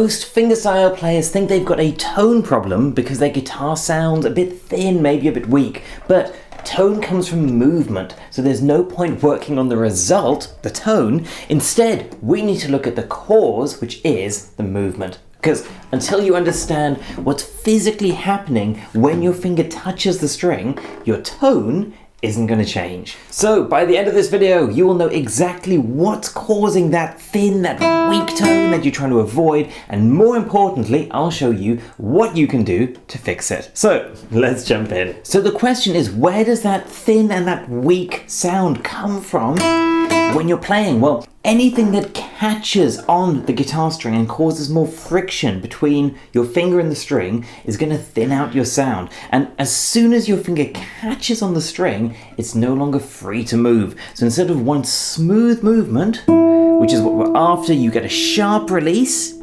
Most fingerstyle players think they've got a tone problem because their guitar sounds a bit thin, maybe a bit weak, but tone comes from movement, so there's no point working on the result, the tone. Instead, we need to look at the cause, which is the movement. Because until you understand what's physically happening when your finger touches the string, your tone isn't going to change. So by the end of this video, you will know exactly what's causing that thin, that weak tone that you're trying to avoid, and more importantly, I'll show you what you can do to fix it. So let's jump in. So the question is, where does that thin and that weak sound come from when you're playing? Well, anything that catches on the guitar string and causes more friction between your finger and the string is going to thin out your sound. And as soon as your finger catches on the string, it's no longer free to move. So instead of one smooth movement, which is what we're after, you get a sharp release,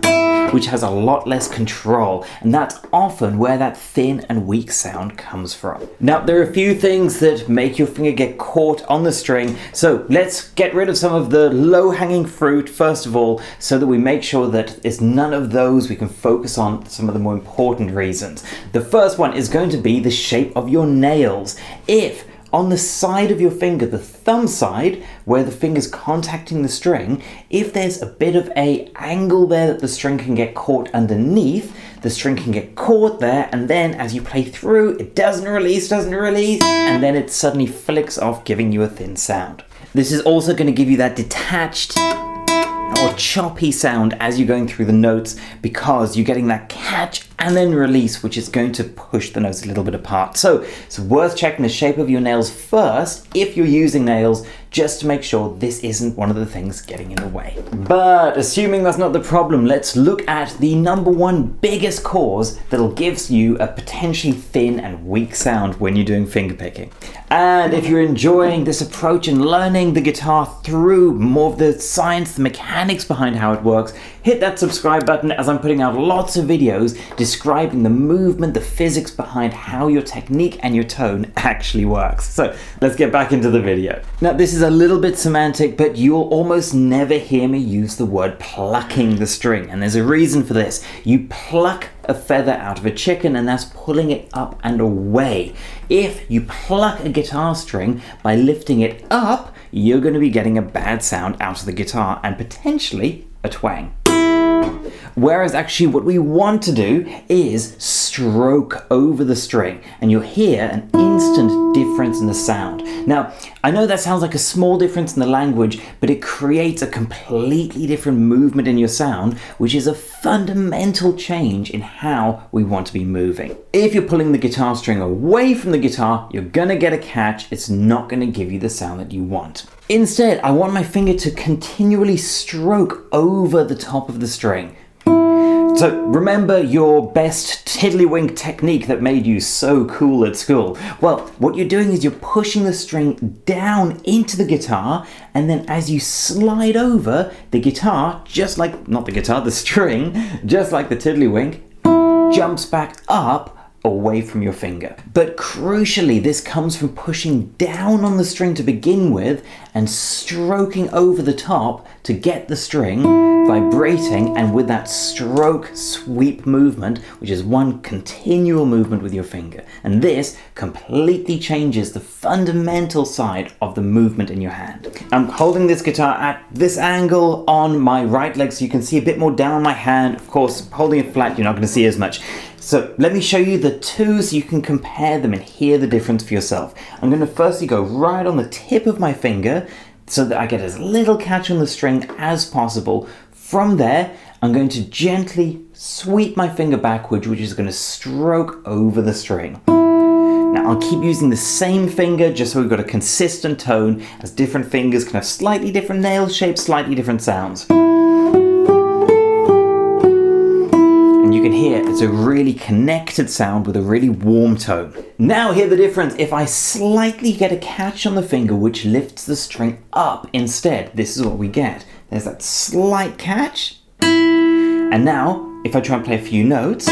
which has a lot less control, and that's often where that thin and weak sound comes from. Now, there are a few things that make your finger get caught on the string, so let's get rid of some of the low-hanging fruit first of all, so that we make sure that it's none of those. We can focus on some of the more important reasons. The first one is going to be the shape of your nails. If on the side of your finger, the thumb side, where the finger's contacting the string, if there's a bit of an angle there that the string can get caught underneath, the string can get caught there, and then as you play through, it doesn't release, and then it suddenly flicks off, giving you a thin sound. This is also going to give you that detached or choppy sound as you're going through the notes, because you're getting that catch and then release, which is going to push the notes a little bit apart. So it's worth checking the shape of your nails first if you're using nails, just to make sure this isn't one of the things getting in the way. But assuming that's not the problem, let's look at the number one biggest cause that'll give you a potentially thin and weak sound when you're doing fingerpicking. And if you're enjoying this approach and learning the guitar through more of the science, the mechanics behind how it works, hit that subscribe button, as I'm putting out lots of videos describing the movement, the physics behind how your technique and your tone actually works. So let's get back into the video. Now, this is a little bit semantic, but you'll almost never hear me use the word plucking the string, and there's a reason for this. You pluck a feather out of a chicken, and that's pulling it up and away. If you pluck a guitar string by lifting it up, you're going to be getting a bad sound out of the guitar and potentially a twang. Whereas actually what we want to do is stroke over the string, and you'll hear an instant difference in the sound. Now, I know that sounds like a small difference in the language, but it creates a completely different movement in your sound, which is a fundamental change in how we want to be moving. If you're pulling the guitar string away from the guitar, you're gonna get a catch. It's not gonna give you the sound that you want. Instead, I want my finger to continually stroke over the top of the string. So remember your best tiddlywink technique that made you so cool at school? Well, what you're doing is you're pushing the string down into the guitar, and then as you slide over, the guitar, the string, just like the tiddlywink, jumps back up away from your finger. But crucially, this comes from pushing down on the string to begin with and stroking over the top to get the string vibrating, and with that stroke sweep movement, which is one continual movement with your finger. And this completely changes the fundamental side of the movement in your hand. I'm holding this guitar at this angle on my right leg, so you can see a bit more down my hand. Of course, holding it flat, you're not going to see as much. So let me show you the two so you can compare them and hear the difference for yourself. I'm going to firstly go right on the tip of my finger so that I get as little catch on the string as possible. From there, I'm going to gently sweep my finger backwards, which is going to stroke over the string. Now I'll keep using the same finger just so we've got a consistent tone, as different fingers can have slightly different nail shapes, slightly different sounds. And you can hear it's a really connected sound with a really warm tone. Now hear the difference if I slightly get a catch on the finger which lifts the string up instead. This is what we get. There's that slight catch. And now, if I try and play a few notes,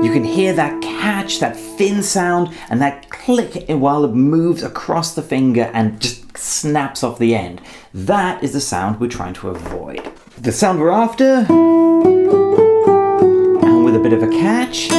you can hear that catch, that thin sound, and that click while it moves across the finger and just snaps off the end. That is the sound we're trying to avoid. the sound we're after, and with a bit of a catch.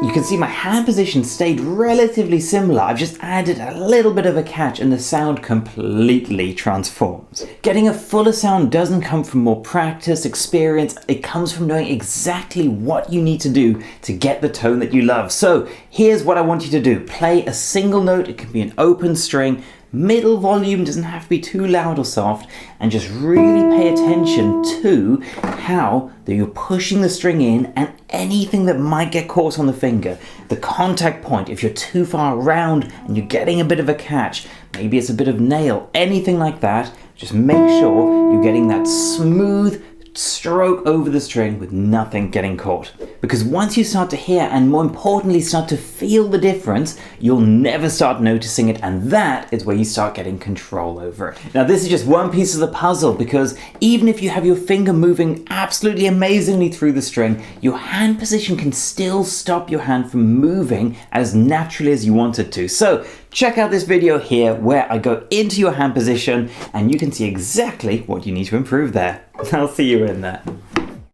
You can see my hand position stayed relatively similar. I've just added a little bit of a catch and the sound completely transforms. Getting a fuller sound doesn't come from more practice, experience. It comes from knowing exactly what you need to do to get the tone that you love. So here's what I want you to do. Play a single note. It can be an open string. Middle volume, doesn't have to be too loud or soft, and just really pay attention to how that you're pushing the string in and anything that might get caught on the finger. The contact point, if you're too far around and you're getting a bit of a catch, maybe it's a bit of nail, anything like that, just make sure you're getting that smooth stroke over the string with nothing getting caught. Because once you start to hear, and more importantly start to feel the difference, you'll never start noticing it, and that is where you start getting control over it. Now this is just one piece of the puzzle, because even if you have your finger moving absolutely amazingly through the string, your hand position can still stop your hand from moving as naturally as you want it to. So check out this video here where I go into your hand position and you can see exactly what you need to improve there. I'll see you in there.